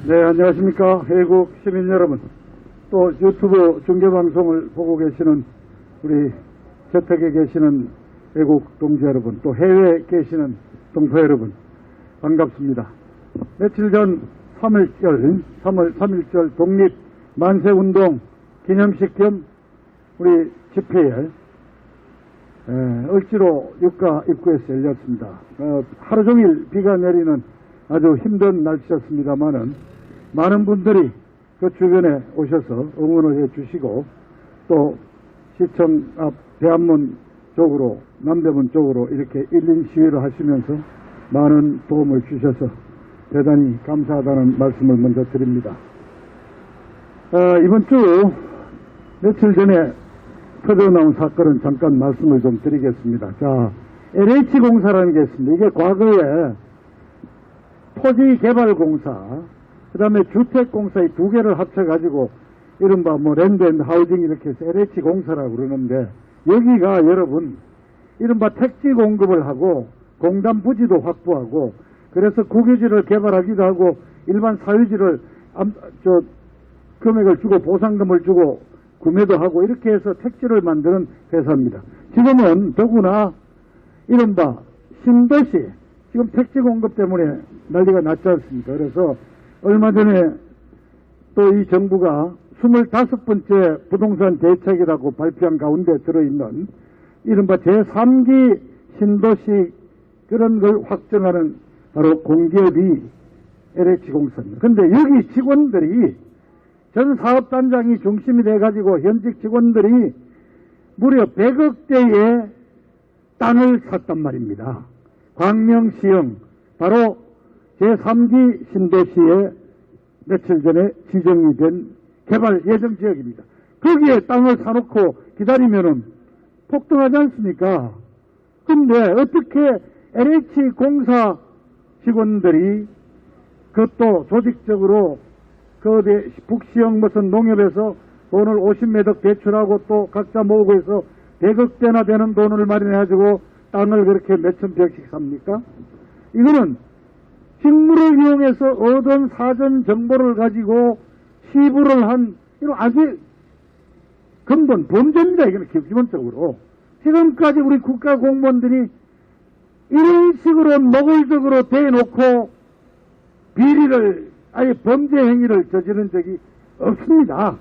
네, 안녕하십니까. 외국 시민 여러분, 또 유튜브 중계방송을 보고 계시는 우리 저택에 계시는 외국 동지 여러분, 또 해외에 계시는 동포 여러분, 반갑습니다. 며칠 전 3월 3일절 독립 만세운동 기념식 겸 우리 집회에 억지로 육가 입구에서 열렸습니다. 하루 종일 비가 내리는 아주 힘든 날씨였습니다만은 많은 분들이 그 주변에 오셔서 응원을 해 주시고, 또 시청 앞 대한문 쪽으로, 남대문 쪽으로 이렇게 1인 시위를 하시면서 많은 도움을 주셔서 대단히 감사하다는 말씀을 먼저 드립니다. 이번 주 며칠 전에 터져나온 사건은 잠깐 말씀을 좀 드리겠습니다. 자, LH공사라는 게 있습니다. 이게 과거에 토지개발공사, 그 다음에 주택공사 이 두 개를 합쳐가지고 이른바 랜드앤하우징 이렇게 해서 LH공사라고 그러는데, 여기가 여러분 이른바 택지 공급을 하고 공단 부지도 확보하고, 그래서 국유지를 개발하기도 하고 일반 사유지를 금액을 주고 보상금을 주고 구매도 하고 이렇게 해서 택지를 만드는 회사입니다. 지금은 더구나 이른바 신도시, 지금 택지 공급 때문에 난리가 났지 않습니까? 그래서 얼마 전에 또 이 정부가 25번째 부동산 대책이라고 발표한 가운데 들어있는 이른바 제3기 신도시 그런 걸 확정하는 바로 공기업이 LH공사입니다. 그런데 여기 직원들이, 전 사업단장이 중심이 돼가지고 현직 직원들이 무려 100억대의 땅을 샀단 말입니다. 광명시형 바로 제3기 신도시에 며칠 전에 지정이 된 개발 예정 지역입니다. 거기에 땅을 사놓고 기다리면은 폭등하지 않습니까? 근데 어떻게 LH공사 직원들이 그것도 조직적으로 그 북시형 무슨 농협에서 돈을 50매덕 대출하고 또 각자 모으고 해서 100억대나 되는 돈을 마련해가지고 땅을 그렇게 몇천 평씩 삽니까? 이거는 직무를 이용해서 얻은 사전 정보를 가지고 시부를 한, 이런 아주 근본 범죄입니다. 이거는 기본적으로. 지금까지 우리 국가 공무원들이 이런 식으로 노골적으로 대놓고 비리를, 아예 범죄 행위를 저지른 적이 없습니다.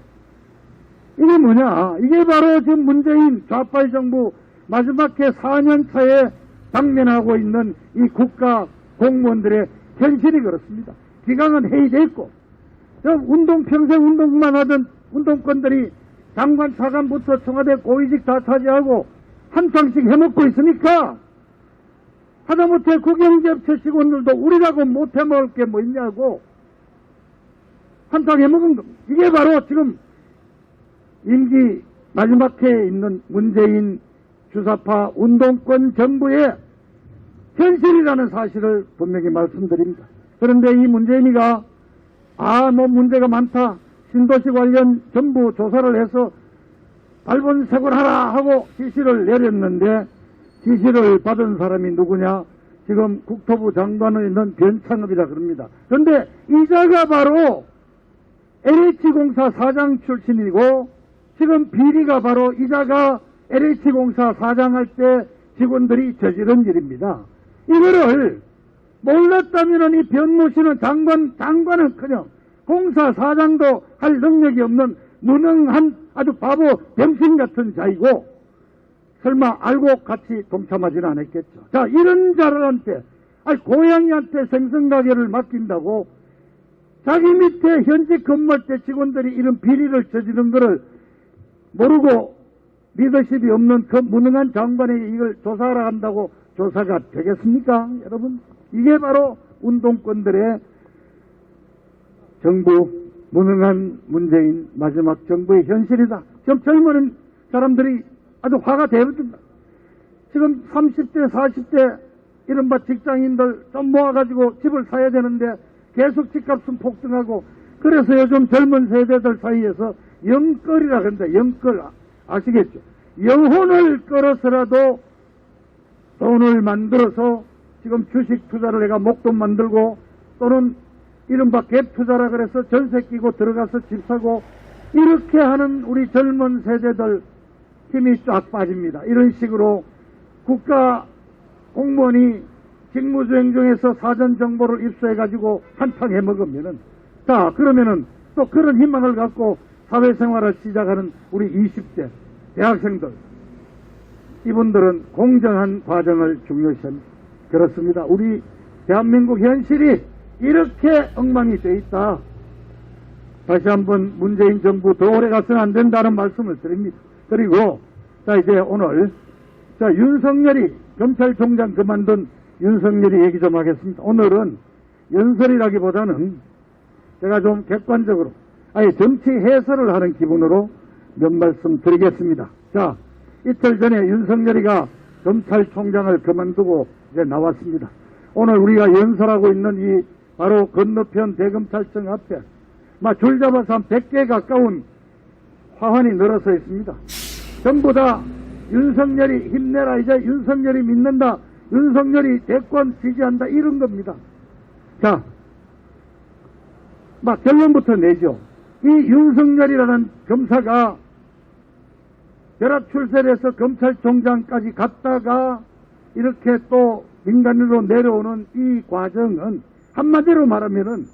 이게 뭐냐? 이게 바로 지금 문재인 좌파의 정부 마지막 해 4년 차에 당면하고 있는 이 국가 공무원들의 현실이 그렇습니다. 기강은 해이됐고, 평생 운동만 하던 운동권들이 장관, 차관부터 청와대 고위직 다 차지하고 한창씩 해먹고 있으니까, 하다못해 국영지업체 직원들도 우리라고 못 해먹을 게 뭐 있냐고 한창 해먹은 겁니다. 이게 바로 지금 임기 마지막 해에 있는 문재인 주사파 운동권 정부의 현실이라는 사실을 분명히 말씀드립니다. 그런데 이 문재인이가 문제가 많다, 신도시 관련 전부 조사를 해서 발본색원하라 하고 지시를 내렸는데, 지시를 받은 사람이 누구냐? 지금 국토부 장관에 있는 변창업이라 그럽니다. 그런데 이자가 바로 LH공사 사장 출신이고, 지금 비리가 바로 이자가 LH공사 사장할 때 직원들이 저지른 일입니다. 이거를 몰랐다면 이 변모씨는 장관은커녕 공사 사장도 할 능력이 없는 무능한 아주 바보 병신 같은 자이고, 설마 알고 같이 동참하지는 않았겠죠. 자, 이런 자들한테, 고양이한테 생선가게를 맡긴다고 자기 밑에 현직 근무할 때 직원들이 이런 비리를 저지른 거를 모르고 리더십이 없는 그 무능한 장관에게 이걸 조사하라 한다고 조사가 되겠습니까? 여러분, 이게 바로 운동권들의 정부, 무능한 문재인 마지막 정부의 현실이다. 지금 젊은 사람들이 아주 화가 되어집니다. 지금 30대, 40대 이른바 직장인들 좀 모아가지고 집을 사야 되는데 계속 집값은 폭등하고, 그래서 요즘 젊은 세대들 사이에서 영끌이라 그런다. 영끌 아시겠죠? 영혼을 끌어서라도 돈을 만들어서 지금 주식 투자를 해가 목돈 만들고, 또는 이른바 갭 투자라 그래서 전세 끼고 들어가서 집 사고 이렇게 하는 우리 젊은 세대들 힘이 쫙 빠집니다. 이런 식으로 국가 공무원이 직무수행 중에서 사전 정보를 입수해가지고 한탕 해먹으면은, 자, 그러면은 또 그런 희망을 갖고 사회생활을 시작하는 우리 20대 대학생들, 이분들은 공정한 과정을 중요시합니다. 그렇습니다. 우리 대한민국 현실이 이렇게 엉망이 돼 있다. 다시 한번 문재인 정부 더 오래 가서는 안 된다는 말씀을 드립니다. 그리고 자, 이제 오늘 자, 윤석열이 검찰총장 그만둔 윤석열이 얘기 좀 하겠습니다. 오늘은 연설이라기보다는 제가 좀 객관적으로 아예 정치 해설을 하는 기분으로 몇 말씀 드리겠습니다. 자, 이틀 전에 윤석열이가 검찰총장을 그만두고 이제 나왔습니다. 오늘 우리가 연설하고 있는 이 바로 건너편 대검찰청 앞에 줄 잡아서 한 100개 가까운 화환이 늘어서 있습니다. 전부 다 윤석열이 힘내라, 이제 윤석열이 믿는다, 윤석열이 대권 지지한다, 이런 겁니다. 자, 결론부터 내죠. 이 윤석열이라는 검사가 결합 출세해서 검찰총장까지 갔다가 이렇게 또 민간인으로 내려오는 이 과정은 한마디로 말하면은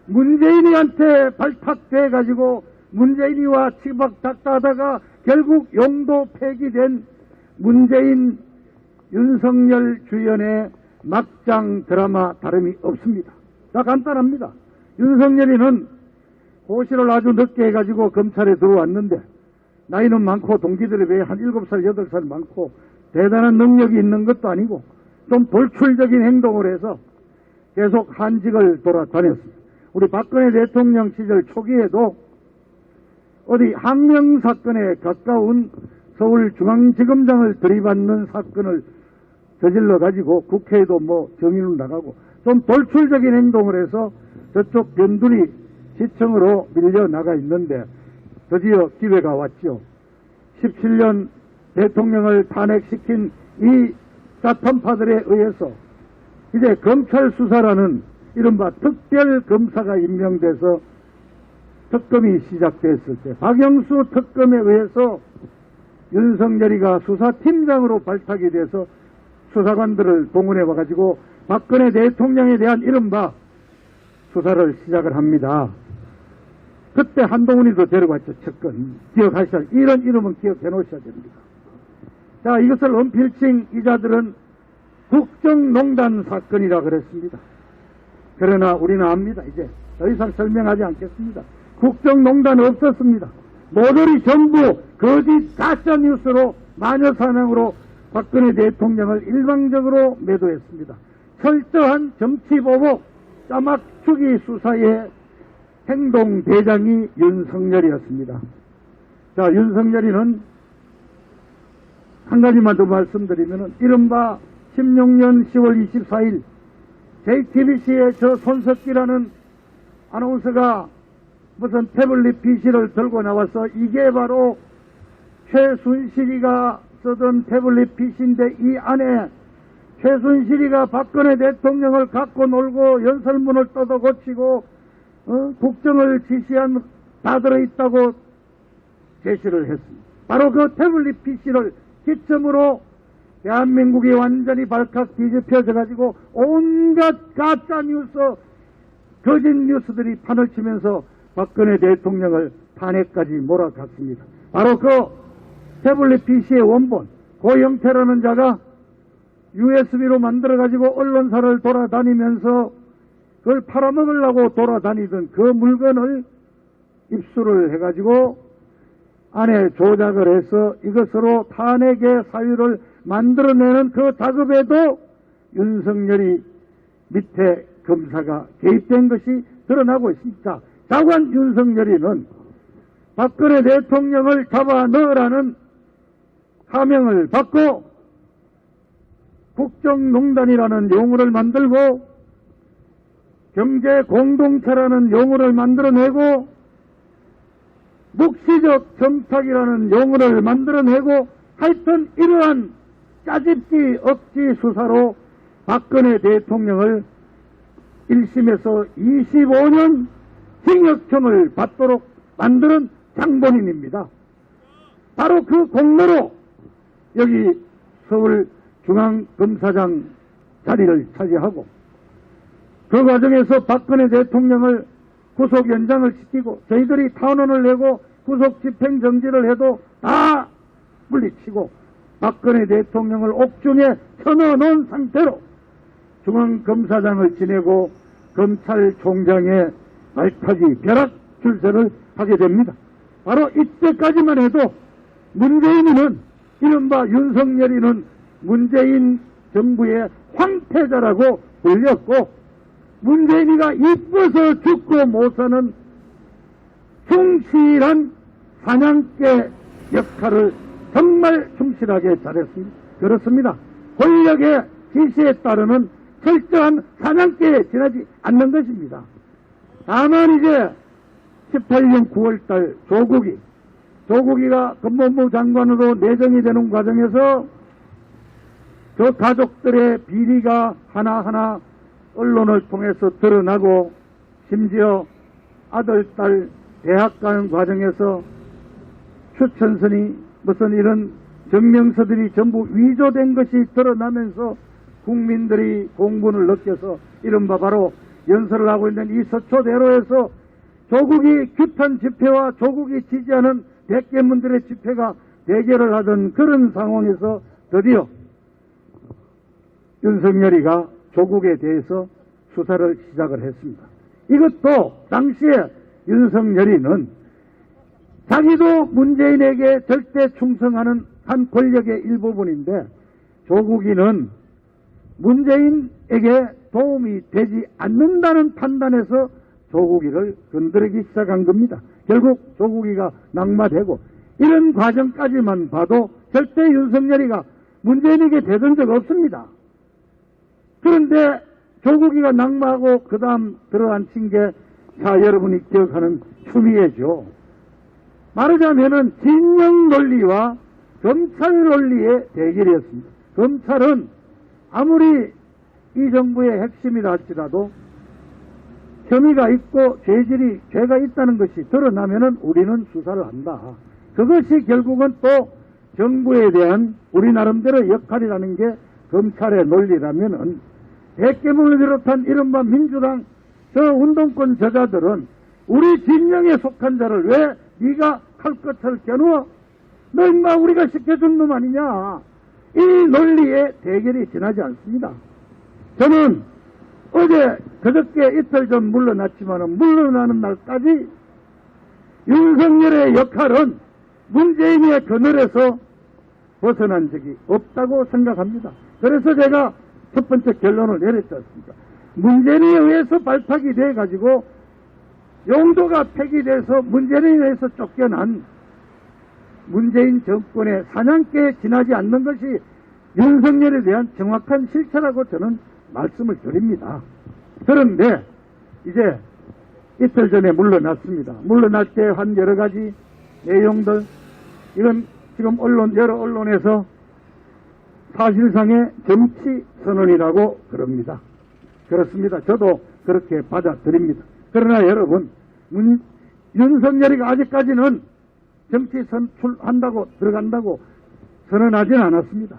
문재인이한테 발탁돼가지고 문재인이와 치박닥다하다가 결국 용도 폐기된 문재인 윤석열 주연의 막장 드라마 다름이 없습니다. 자, 간단합니다. 윤석열이는 고시를 아주 늦게 해가지고 검찰에 들어왔는데 나이는 많고 동기들에 비해 한 7살, 8살 많고 대단한 능력이 있는 것도 아니고 좀 돌출적인 행동을 해서 계속 한직을 돌아다녔습니다. 우리 박근혜 대통령 시절 초기에도 어디 항명 사건에 가까운 서울중앙지검장을 들이받는 사건을 저질러가지고 국회에도 정의로 나가고 좀 돌출적인 행동을 해서 저쪽 변두리 시청으로 밀려나가 있는데 드디어 기회가 왔죠. 17년 대통령을 탄핵시킨 이 사탄파들에 의해서 이제 검찰 수사라는 이른바 특별검사가 임명돼서 특검이 시작됐을 때 박영수 특검에 의해서 윤석열이가 수사팀장으로 발탁이 돼서 수사관들을 동원해 와가지고 박근혜 대통령에 대한 이른바 수사를 시작을 합니다. 그때 한동훈이도 데려갔죠. 측근 기억하시죠? 이런 이름은 기억해 놓으셔야 됩니다. 자, 이것을 언필칭 이자들은 국정농단 사건이라 그랬습니다. 그러나 우리는 압니다. 이제 더 이상 설명하지 않겠습니다. 국정농단 없었습니다. 모조리 전부 거짓 가짜 뉴스로 마녀사냥으로 박근혜 대통령을 일방적으로 매도했습니다. 철저한 정치보복 짜맞추기 수사의 행동대장이 윤석열이었습니다. 자, 윤석열이는 한 가지만 더 말씀드리면은 이른바 16년 10월 24일 JTBC의 저 손석기라는 아나운서가 무슨 태블릿 PC를 들고 나와서 이게 바로 최순실이가 쓰던 태블릿 PC인데 이 안에 최순실이가 박근혜 대통령을 갖고 놀고 연설문을 뜯어 고치고 국정을 지시한 다 들어있다고 제시를 했습니다. 바로 그 태블릿 PC를 기점으로 대한민국이 완전히 발칵 뒤집혀져가지고 온갖 가짜뉴스, 거짓 뉴스들이 판을 치면서 박근혜 대통령을 탄핵까지 몰아갔습니다. 바로 그 태블릿 PC의 원본 고영태라는 자가 USB로 만들어가지고 언론사를 돌아다니면서 그걸 팔아먹으려고 돌아다니던 그 물건을 입수를 해가지고 안에 조작을 해서 이것으로 탄핵의 사유를 만들어내는 그 작업에도 윤석열이 밑에 검사가 개입된 것이 드러나고 있습니다. 자관 윤석열이는 박근혜 대통령을 잡아 넣으라는 사명을 받고 국정농단이라는 용어를 만들고 경제공동체라는 용어를 만들어내고 묵시적 정착이라는 용어를 만들어내고 하여튼 이러한 짜집기 억지 수사로 박근혜 대통령을 1심에서 25년 징역형을 받도록 만드는 장본인입니다. 바로 그 공로로 여기 서울중앙검사장 자리를 차지하고 그 과정에서 박근혜 대통령을 구속 연장을 시키고 저희들이 탄원을 내고 구속 집행정지를 해도 다 물리치고 박근혜 대통령을 옥중에 쳐넣어놓은 상태로 중앙검사장을 지내고 검찰총장의 말까지 벼락 출세를 하게 됩니다. 바로 이때까지만 해도 문재인이는 이른바 윤석열이는 문재인 정부의 황태자라고 불렸고 문재인이가 이뻐서 죽고 못 사는 충실한 사냥개 역할을 정말 충실하게 잘했습니다. 그렇습니다. 권력의 지시에 따르는 철저한 사냥개에 지나지 않는 것입니다. 다만 이제 18년 9월달 조국이가 법무부 장관으로 내정이 되는 과정에서 그 가족들의 비리가 하나하나 언론을 통해서 드러나고 심지어 아들, 딸 대학 가는 과정에서 추천서니 무슨 이런 증명서들이 전부 위조된 것이 드러나면서 국민들이 공분을 느껴서 이른바 바로 연설을 하고 있는 이 서초대로에서 조국이 규탄 집회와 조국이 지지하는 백개문들의 집회가 대결을 하던 그런 상황에서 드디어 윤석열이가 조국에 대해서 수사를 시작을 했습니다. 이것도 당시에 윤석열이는 자기도 문재인에게 절대 충성하는 한 권력의 일부분인데 조국이는 문재인에게 도움이 되지 않는다는 판단에서 조국이를 건드리기 시작한 겁니다. 결국 조국이가 낙마되고 이런 과정까지만 봐도 절대 윤석열이가 문재인에게 되던 적 없습니다. 그런데 조국이가 낙마하고 그 다음 들어앉힌 게 자 여러분이 기억하는 추미애죠. 말하자면은 진영 논리와 검찰 논리의 대결이었습니다. 검찰은 아무리 이 정부의 핵심이라 할지라도 혐의가 있고 죄가 있다는 것이 드러나면은 우리는 수사를 한다. 그것이 결국은 또 정부에 대한 우리 나름대로 역할이라는 게 검찰의 논리라면은 백개문을 비롯한 이른바 민주당 저 운동권 저자들은 우리 진영에 속한 자를 왜 네가 칼끝을 겨누어? 너 인마 우리가 시켜준 놈 아니냐? 이 논리의 대결이 지나지 않습니다. 저는 어제 그저께 이틀 전 물러났지만 물러나는 날까지 윤석열의 역할은 문재인의 그늘에서 벗어난 적이 없다고 생각합니다. 그래서 제가 첫 번째 결론을 내렸지 않습니까? 문재인에 의해서 발탁이 돼가지고 용도가 폐기돼서 문재인에 의해서 쫓겨난 문재인 정권의 사냥개에 지나지 않는 것이 윤석열에 대한 정확한 실체라고 저는 말씀을 드립니다. 그런데 이제 이틀 전에 물러났습니다. 물러날 때 한 여러 가지 내용들, 이건 지금 여러 언론에서 사실상의 정치 선언이라고 그럽니다. 그렇습니다. 저도 그렇게 받아들입니다. 그러나 여러분, 윤석열이가 아직까지는 정치 선출한다고 들어간다고 선언하지는 않았습니다.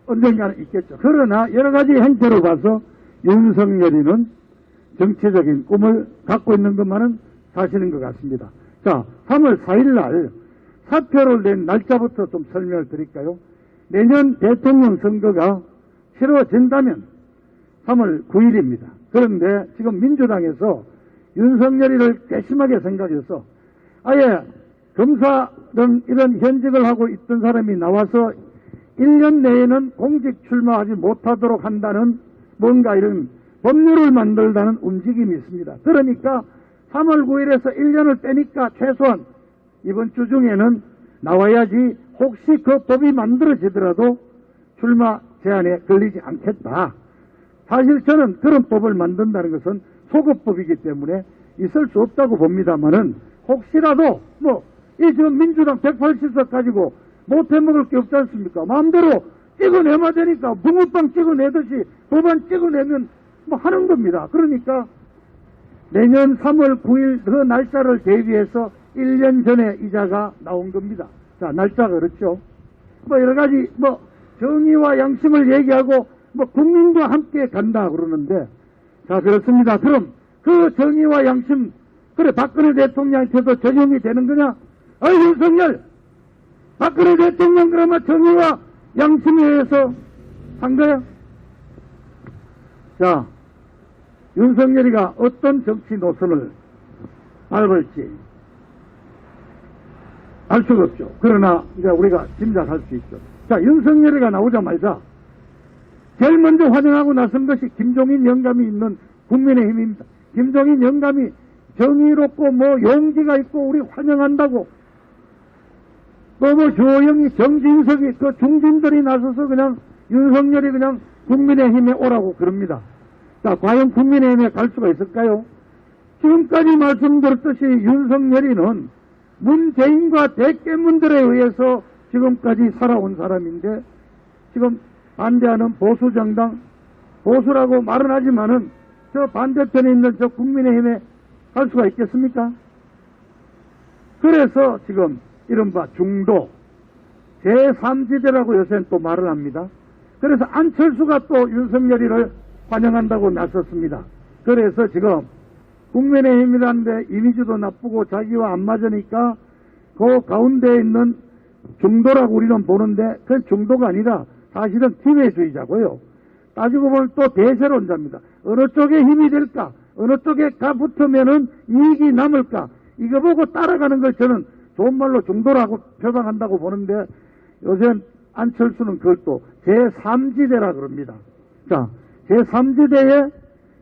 언젠가는 있겠죠. 그러나 여러 가지 행태로 봐서 윤석열이는 정치적인 꿈을 갖고 있는 것만은 사실인 것 같습니다. 자, 3월 4일 날 사표를 낸 날짜부터 좀 설명을 드릴까요? 내년 대통령 선거가 치러진다면 3월 9일입니다. 그런데 지금 민주당에서 윤석열이를 괘씸하게 생각해서 아예 검사 등 이런 현직을 하고 있던 사람이 나와서 1년 내에는 공직 출마하지 못하도록 한다는 뭔가 이런 법률을 만들다는 움직임이 있습니다. 그러니까 3월 9일에서 1년을 빼니까 최소한 이번 주 중에는 나와야지 혹시 그 법이 만들어지더라도 출마 제한에 걸리지 않겠다. 사실 저는 그런 법을 만든다는 것은 소급법이기 때문에 있을 수 없다고 봅니다만은 혹시라도 이 지금 민주당 180석 가지고 못해먹을 게 없지 않습니까? 마음대로 찍어내면 되니까 붕어빵 찍어내듯이 법안 찍어내면 뭐 하는 겁니다. 그러니까 내년 3월 9일 그 날짜를 대비해서 1년 전에 이자가 나온 겁니다. 자, 날짜가 그렇죠. 뭐 여러 가지 뭐 정의와 양심을 얘기하고 뭐 국민과 함께 간다 그러는데, 자, 그렇습니다. 그럼 그 정의와 양심, 그래 박근혜 대통령한테도 적용이 되는 거냐? 윤석열, 박근혜 대통령 그러면 정의와 양심에 의해서 한 거야? 자, 윤석열이가 어떤 정치 노선을 밟을지 알 수가 없죠. 그러나 이제 우리가 짐작할 수 있죠. 자, 윤석열이가 나오자마자 제일 먼저 환영하고 나선 것이 김종인 영감이 있는 국민의힘입니다. 김종인 영감이 정의롭고 뭐 용기가 있고 우리 환영한다고, 또 뭐 주호영이, 정진석이, 그 중진들이 나서서 그냥 윤석열이 그냥 국민의힘에 오라고 그럽니다. 자, 과연 국민의힘에 갈 수가 있을까요? 지금까지 말씀드렸듯이 윤석열이는 문재인과 대깨문들에 의해서 지금까지 살아온 사람인데, 지금 반대하는 보수정당, 보수라고 말은 하지만은 저 반대편에 있는 저 국민의힘에 갈 수가 있겠습니까? 그래서 지금 이른바 중도, 제3지대라고 요새는 또 말을 합니다. 그래서 안철수가 또 윤석열이를 환영한다고 나섰습니다. 그래서 지금 국민의힘이라는데 이미지도 나쁘고 자기와 안 맞으니까 그 가운데에 있는 중도라고 우리는 보는데, 그건 중도가 아니라 사실은 기회주의자고요. 따지고 보면 또 대세론자입니다. 어느 쪽에 힘이 될까? 어느 쪽에 가붙으면은 이익이 남을까? 이거 보고 따라가는 걸 저는 좋은 말로 중도라고 표방한다고 보는데, 요새 안철수는 그걸 또 제3지대라 그럽니다. 자, 제3지대에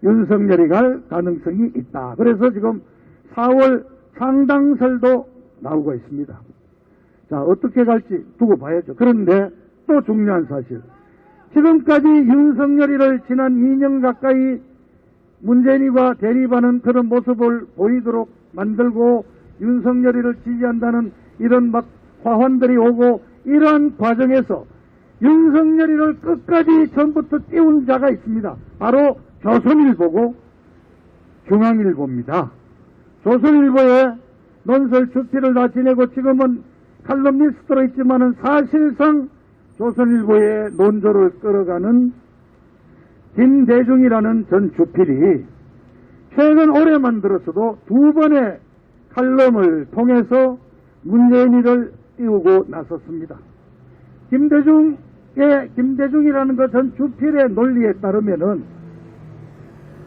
윤석열이 갈 가능성이 있다. 그래서 지금 4월 상당설도 나오고 있습니다. 자, 어떻게 갈지 두고 봐야죠. 그런데 또 중요한 사실, 지금까지 윤석열이를 지난 2년 가까이 문재인과 대립하는 그런 모습을 보이도록 만들고 윤석열이를 지지한다는 이런 막 화환들이 오고, 이러한 과정에서 윤석열이를 끝까지 전부터 띄운 자가 있습니다. 바로 조선일보고 중앙일보입니다. 조선일보에 논설 주필을 다 지내고 지금은 칼럼니스트로 있지만은 사실상 조선일보의 논조를 끌어가는 김대중이라는 전 주필이 최근 올해만 들어서도 2번의 칼럼을 통해서 문재인이를 띄우고 나섰습니다. 김대중이라는 그 전 주필의 논리에 따르면은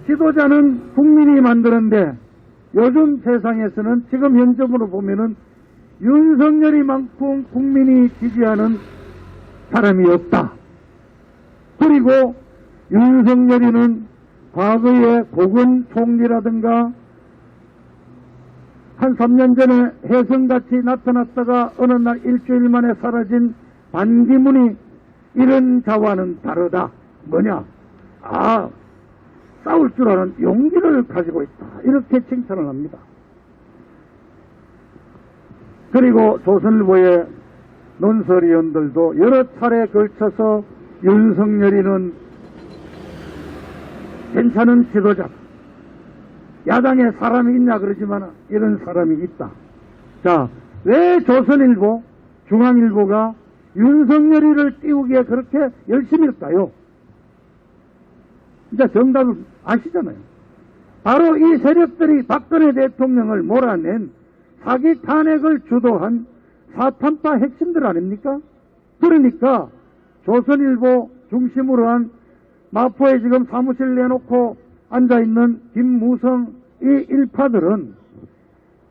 지도자는 국민이 만드는데 요즘 세상에서는 지금 현재으로 보면은 윤석열이만큼 국민이 지지하는 사람이 없다. 그리고 윤석열이는 과거에 고건 총리라든가 한 3년 전에 혜성같이 나타났다가 어느 날 일주일 만에 사라진 반기문이 이런 자와는 다르다. 뭐냐? 싸울 줄 아는 용기를 가지고 있다. 이렇게 칭찬을 합니다. 그리고 조선일보의 논설위원들도 여러 차례에 걸쳐서 윤석열이는 괜찮은 지도자, 야당에 사람이 있냐 그러지만 이런 사람이 있다. 자, 왜 조선일보, 중앙일보가 윤석열이를 띄우기에 그렇게 열심일까요? 진짜 정답은 아시잖아요. 바로 이 세력들이 박근혜 대통령을 몰아낸 사기 탄핵을 주도한 사탄파 핵심들 아닙니까? 그러니까 조선일보 중심으로 한 마포에 지금 사무실 내놓고 앉아있는 김무성 이 일파들은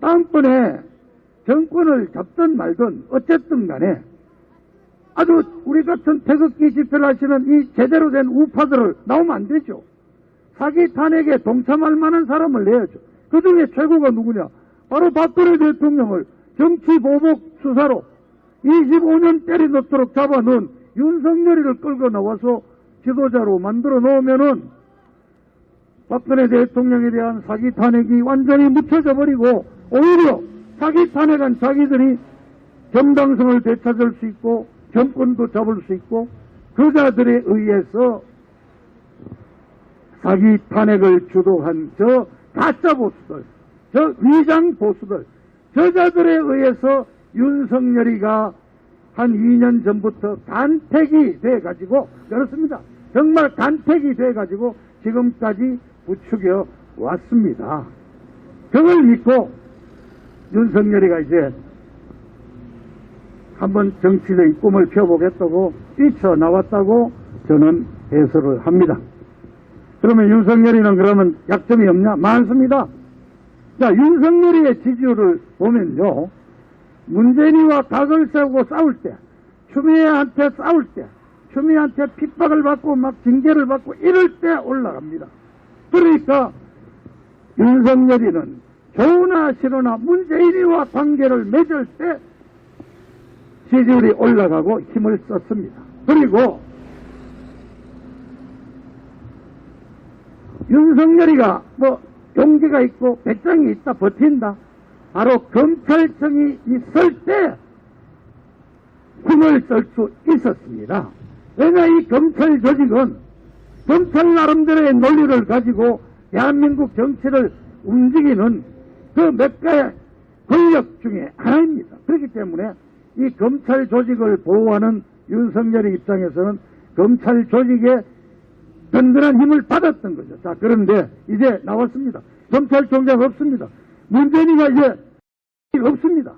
다음번에 정권을 잡든 말든 어쨌든 간에 아주 우리 같은 태극기 집회를 하시는 이 제대로 된 우파들을 나오면 안 되죠. 사기 탄핵에 동참할 만한 사람을 내야죠. 그 중에 최고가 누구냐? 바로 박근혜 대통령을 정치 보복 수사로 25년 때려 넣도록 잡아놓은 윤석열이를 끌고 나와서 지도자로 만들어 놓으면은 박근혜 대통령에 대한 사기 탄핵이 완전히 묻혀져 버리고 오히려 사기 탄핵한 자기들이 정당성을 되찾을 수 있고 정권도 잡을 수 있고 그자들에 의해서 자기 탄핵을 주도한 저 가짜 보수들, 저 위장 보수들, 저자들에 의해서 윤석열이가 한 2년 전부터 간택이 돼가지고, 그렇습니다. 정말 간택이 돼가지고 지금까지 부추겨 왔습니다. 그걸 믿고 윤석열이가 이제 한번 정치적인 꿈을 펴보겠다고 뛰쳐나왔다고 저는 해설을 합니다. 그러면 윤석열이는 그러면 약점이 없냐? 많습니다. 자, 윤석열이의 지지율을 보면요, 문재인이와 각을 세우고 싸울 때, 추미애한테 싸울 때, 추미애한테 핍박을 받고 막 징계를 받고 이럴 때 올라갑니다. 그러니까 윤석열이는 좋으나 싫으나 문재인이와 관계를 맺을 때 지지율이 올라가고 힘을 썼습니다. 그리고 윤석열이가 뭐 용기가 있고 배짱이 있다 버틴다, 바로 검찰청이 있을 때 힘을 쓸 수 있었습니다. 왜냐, 이 검찰 조직은 검찰 나름대로의 논리를 가지고 대한민국 정치를 움직이는 그 몇 가지 권력 중에 하나입니다. 그렇기 때문에 이 검찰 조직을 보호하는 윤석열의 입장에서는 검찰 조직에 든든한 힘을 받았던 거죠. 자, 그런데 이제 나왔습니다. 검찰총장 없습니다. 문재인이가 이제 없습니다.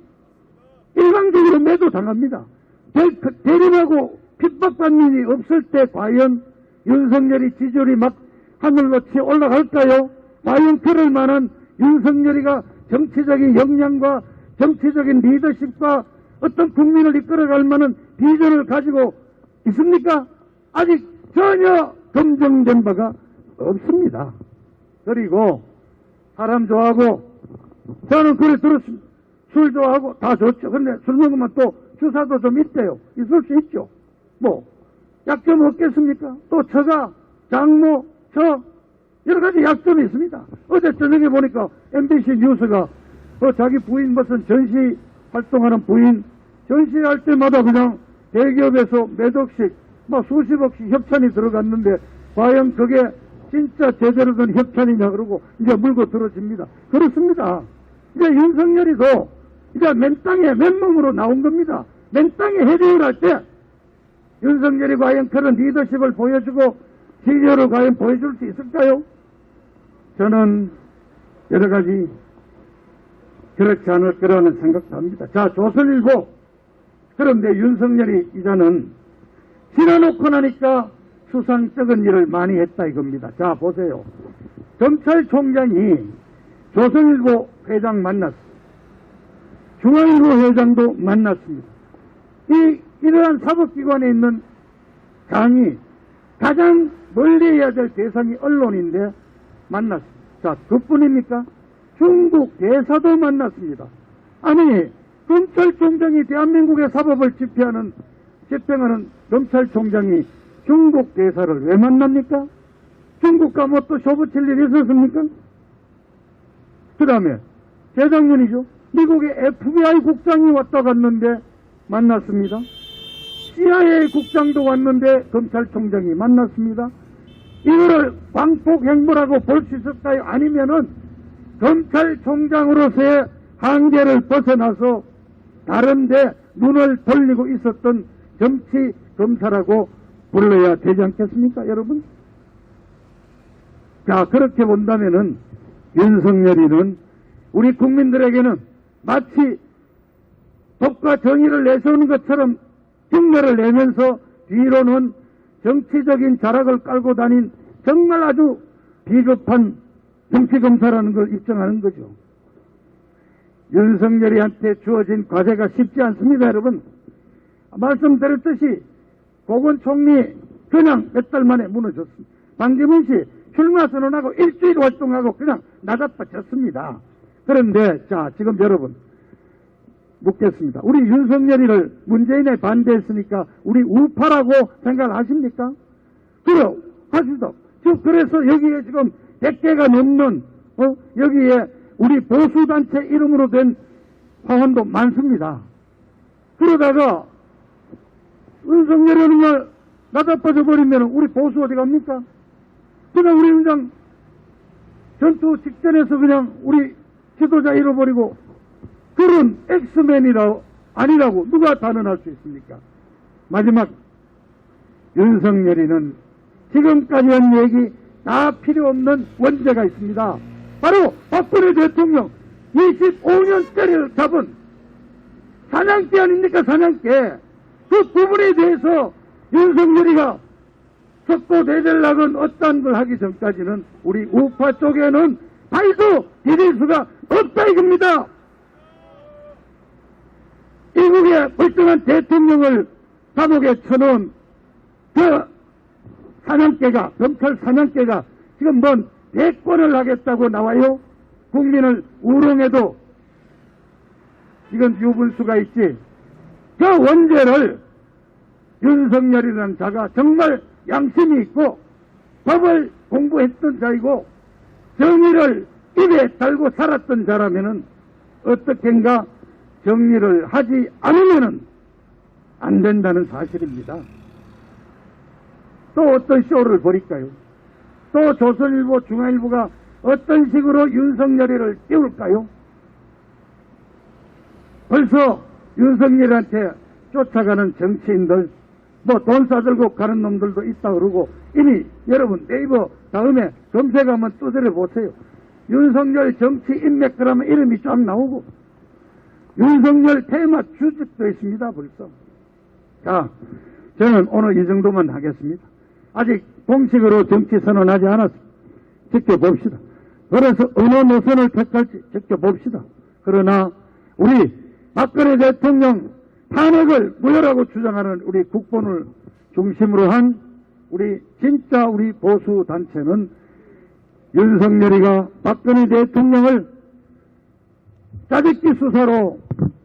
일방적으로 매도 당합니다. 대립하고 핍박받는 일이 없을 때 과연 윤석열이 지지율이 막 하늘로 치 올라갈까요? 과연 그럴 만한 윤석열이가 정치적인 역량과 정치적인 리더십과 어떤 국민을 이끌어갈 만한 비전을 가지고 있습니까? 아직 전혀 검증된 바가 없습니다. 그리고 사람 좋아하고, 저는 그래 들었습니다. 술 좋아하고 다 좋죠. 그런데 술 먹으면 또 주사도 좀 있대요. 있을 수 있죠. 뭐 약점 없겠습니까? 또 처자, 장모, 여러 가지 약점이 있습니다. 어제 저녁에 보니까 MBC 뉴스가 자기 부인 무슨 전시 활동하는 부인 전시할 때마다 그냥 대기업에서 몇 억씩 막 수십억씩 협찬이 들어갔는데 과연 그게 진짜 제대로 된 협찬이냐 그러고 이제 물고 들어집니다. 그렇습니다. 이제 윤석열이도 이제 맨땅에 맨몸으로 나온 겁니다. 맨땅에 해제를 할 때 윤석열이 과연 그런 리더십을 보여주고 지지율을 과연 보여줄 수 있을까요? 저는 여러 가지 그렇지 않을 거라는 생각도 합니다. 자, 조선일보. 그런데 윤석열이 이자는 지나놓고 나니까 수상쩍은 일을 많이 했다 이겁니다. 자, 보세요. 검찰총장이 조선일보 회장 만났습니다. 중앙일보 회장도 만났습니다. 이러한 사법기관에 있는 장이 가장 멀리 해야 될 대상이 언론인데 만났습니다. 자, 그뿐입니까? 중국 대사도 만났습니다. 아니, 검찰총장이 대한민국의 사법을 집행하는 검찰총장이 중국 대사를 왜 만납니까? 중국과 뭐 또 쇼부칠 일이 있었습니까? 그 다음에 재작년이죠. 미국의 FBI 국장이 왔다 갔는데 만났습니다. CIA 국장도 왔는데 검찰총장이 만났습니다. 이거를 광폭행보라고 볼 수 있을까요? 아니면은 검찰총장으로서의 한계를 벗어나서 다른데 눈을 돌리고 있었던 정치 검사라고 불러야 되지 않겠습니까, 여러분? 자, 그렇게 본다면은 윤석열이는 우리 국민들에게는 마치 법과 정의를 내세우는 것처럼 흉내를 내면서 뒤로는 정치적인 자락을 깔고 다닌 정말 아주 비겁한 정치검사라는 걸 입증하는 거죠. 윤석열이한테 주어진 과제가 쉽지 않습니다, 여러분. 말씀드렸듯이 고건 총리 그냥 몇 달 만에 무너졌습니다. 반기문 씨 출마 선언하고 일주일 활동하고 그냥 나가빠졌습니다. 그런데 자, 지금 여러분 묻겠습니다. 우리 윤석열이를 문재인에 반대했으니까 우리 우파라고 생각하십니까? 그래요. 하시죠. 그래서 여기에 지금 100개가 넘는 여기에 우리 보수단체 이름으로 된 화환도 많습니다. 그러다가 윤석열이는 날 나다빠져 버리면 우리 보수 어디 갑니까? 그냥 우리 그냥 전투 직전에서 그냥 우리 지도자 잃어버리고 그런 엑스맨이라 아니라고 누가 단언할 수 있습니까? 마지막 윤석열이는 지금까지 한 얘기 다 필요 없는 원죄가 있습니다. 바로 박근혜 대통령 25년째를 잡은 사냥개 아닙니까? 사냥개. 그 부분에 대해서 윤석열이가 석고대전락은 어떤 걸 하기 전까지는 우리 우파 쪽에는 발도 디딜 수가 없다 이겁니다. 미국의 멀쩡한 대통령을 감옥에 쳐놓은 그 사냥개가, 검찰 사냥개가 지금 뭔 대권을 하겠다고 나와요? 국민을 우롱해도 이건 유분수가 있지. 그 원죄를 윤석열이라는 자가 정말 양심이 있고 법을 공부했던 자이고 정의를 입에 달고 살았던 자라면은 어떻게인가 정리를 하지 않으면은 안 된다는 사실입니다. 또 어떤 쇼를 벌일까요? 또 조선일보, 중앙일보가 어떤 식으로 윤석열이를 띄울까요? 벌써 윤석열한테 쫓아가는 정치인들, 뭐 돈 싸들고 가는 놈들도 있다 그러고 이미 여러분 네이버 다음에 검색하면 두드려 보세요. 윤석열 정치 인맥 그러면 이름이 쫙 나오고 윤석열 테마 주직도 있습니다 벌써. 자, 저는 오늘 이 정도만 하겠습니다. 아직 공식으로 정치 선언하지 않았습니다. 지켜봅시다. 그래서 어느 노선을 택할지 지켜봅시다. 그러나 우리 박근혜 대통령 탄핵을 무효라고 주장하는 우리 국본을 중심으로 한 우리 진짜 우리 보수 단체는 윤석열이가 박근혜 대통령을 짜깁기 수사로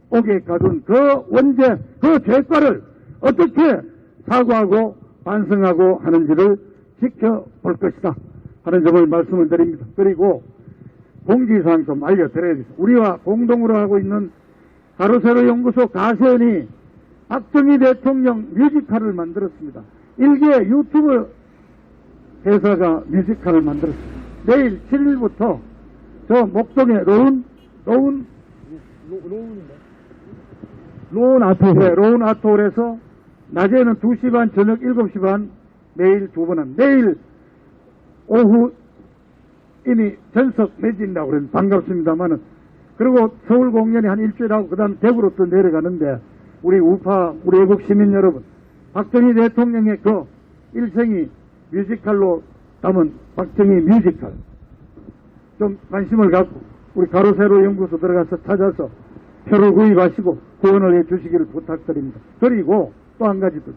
오게 가둔 그 원죄, 그 죄과를 어떻게 사과하고 반성하고 하는지를 지켜볼 것이다 하는 점을 말씀을 드립니다. 그리고 공지사항 좀 알려드려야겠습니다. 우리와 공동으로 하고 있는 가로세로 연구소 가세연이 박정희 대통령 뮤지컬을 만들었습니다. 일개 유튜브 회사가 뮤지컬을 만들었습니다. 내일 7일부터 저 목동의 로운 아트홀. 네, 로운 아트홀에서 낮에는 2시 반, 저녁 7시 반 매일 2번 합니다. 내일 오후 이미 전석 매진이라고 그러면 반갑습니다만은 그리고 서울 공연이 한 일주일 하고 그 다음 대구로 또 내려가는데 우리 우파, 우리 애국 시민 여러분 박정희 대통령의 그 일생이 뮤지컬로 담은 박정희 뮤지컬 좀 관심을 갖고 우리 가로세로 연구소 들어가서 찾아서 표를 구입하시고 후원을 해 주시기를 부탁드립니다. 그리고 또 한 가지 더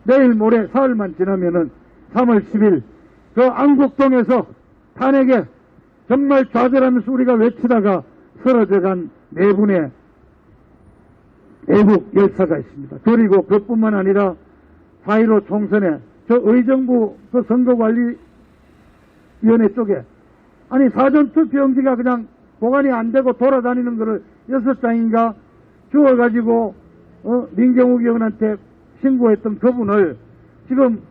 내일 모레 사흘만 지나면은 3월 10일 그 안국동에서 탄핵에 정말 좌절하면서 우리가 외치다가 쓰러져간 네 분의 애국 열사가 있습니다. 그리고 그뿐만 아니라 4.15 총선에 저 의정부 그 선거관리위원회 쪽에 아니 사전투표용지가 그냥 보관이 안 되고 돌아다니는 거를 6장인가 주워가지고 민경욱 의원한테 신고했던 그분을 지금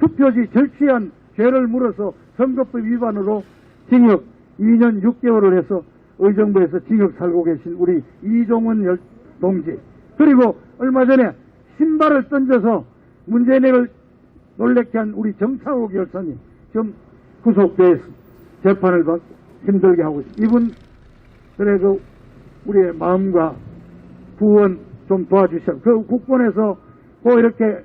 투표지 절취한 죄를 물어서 선거법 위반으로 징역 2년 6개월을 해서 의정부에서 징역 살고 계신 우리 이종원 동지 그리고 얼마 전에 신발을 던져서 문재인을 놀래게 한 우리 정창욱 열사님 지금 구속돼서 재판을 받고 힘들게 하고 있습니다. 이분들의 그 우리의 마음과 구원 좀 도와주셔. 그 국본에서 꼭 이렇게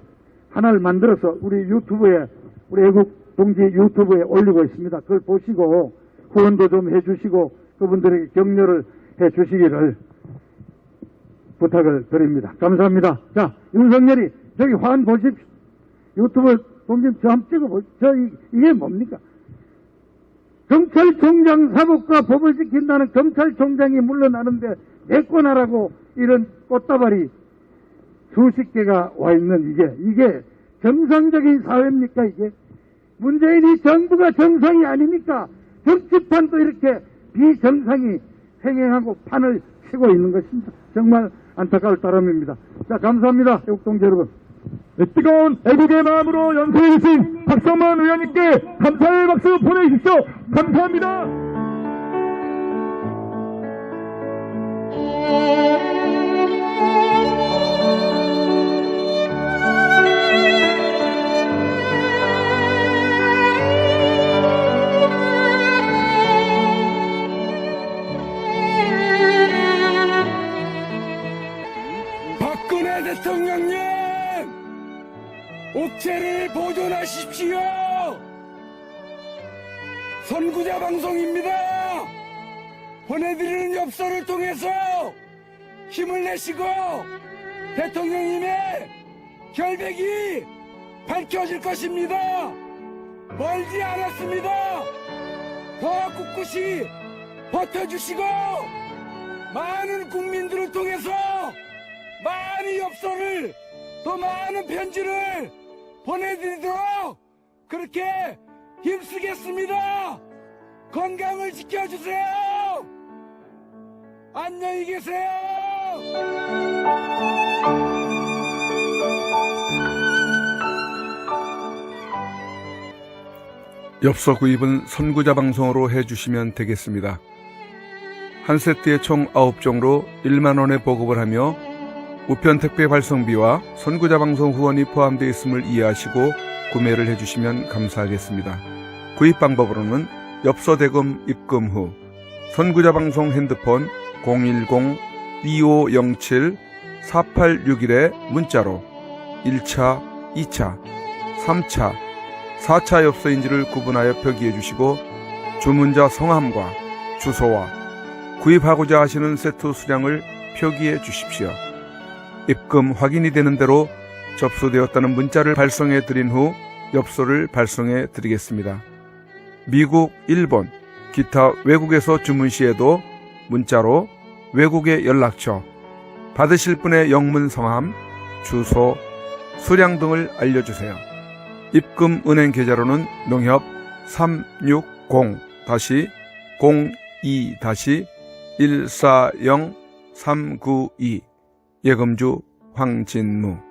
하나를 만들어서 우리 유튜브에 우리 애국 동지 유튜브에 올리고 있습니다. 그걸 보시고 후원도 좀 해주시고 그분들에게 격려를 해주시기를 부탁을 드립니다. 감사합니다. 자, 윤석열이 저기 화환 보십시오. 유튜브 동지 저 한번 찍어보십시오. 이게 뭡니까? 검찰총장 사법과 법을 지킨다는 검찰총장이 물러나는데 내꺼나라고 이런 꽃다발이 수십 개가 와 있는 이게 정상적인 사회입니까 이게? 문재인이 정부가 정상이 아닙니까? 정치판도 이렇게 비정상이 횡행하고 판을 치고 있는 것입니다. 정말 안타까울 따름입니다. 자, 감사합니다. 애국동지 여러분. 뜨거운 애국의 마음으로 연설해주신 박성만 의원님께 감사의 박수 보내주십시오. 감사합니다. 박근혜 대통령님, 옥체를 보존하십시오. 선구자 방송입니다. 보내드리는 엽서를 통해서 힘을 내시고 대통령님의 결백이 밝혀질 것입니다. 멀지 않았습니다. 더 꿋꿋이 버텨주시고 많은 국민들을 통해서 많은 엽서를 또 많은 편지를 보내드리도록 그렇게 힘쓰겠습니다. 건강을 지켜주세요. 안녕히 계세요. 엽서 구입은 선구자 방송으로 해주시면 되겠습니다. 한 세트에 총 9종으로 1만원에 보급을 하며 우편 택배 발송비와 선구자 방송 후원이 포함되어 있음을 이해하시고 구매를 해주시면 감사하겠습니다. 구입 방법으로는 엽서 대금 입금 후 선구자 방송 핸드폰 010-2507-4861에 문자로 1차, 2차, 3차, 4차 엽서인지를 구분하여 표기해 주시고 주문자 성함과 주소와 구입하고자 하시는 세트 수량을 표기해 주십시오. 입금 확인이 되는 대로 접수되었다는 문자를 발송해 드린 후 엽서를 발송해 드리겠습니다. 미국, 일본, 기타 외국에서 주문 시에도 문자로 외국의 연락처, 받으실 분의 영문 성함, 주소, 수량 등을 알려주세요. 입금 은행 계좌로는 농협 360-02-140-392 예금주 황진무